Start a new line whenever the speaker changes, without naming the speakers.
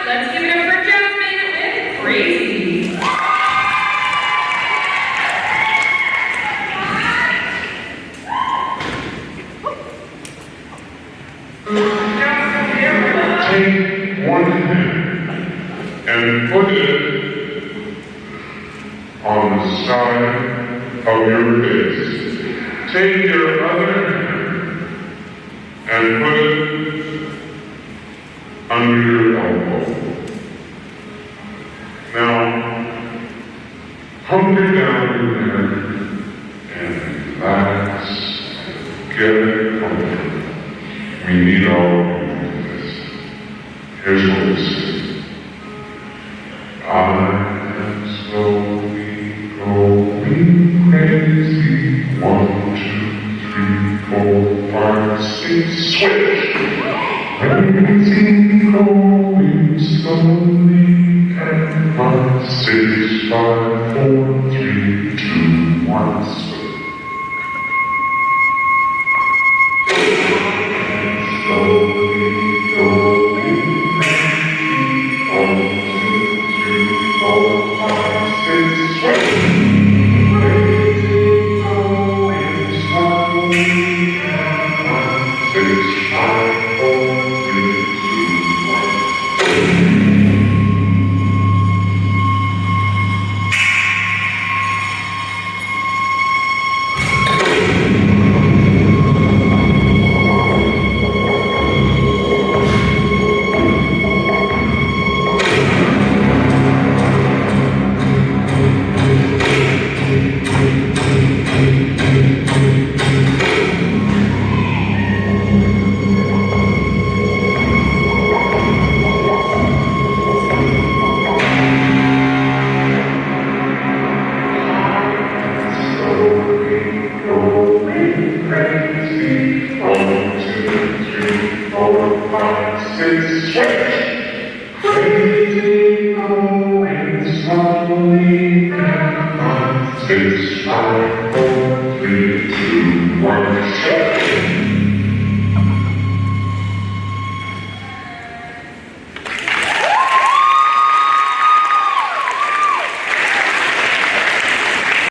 let's give it up for Jasmine with Crazy.
Take one hand and put it on the side of your face. Take your other hand and put it under your elbow. Now, hunker down your neck and relax, get comfortable. We need all of this. Here's what we say.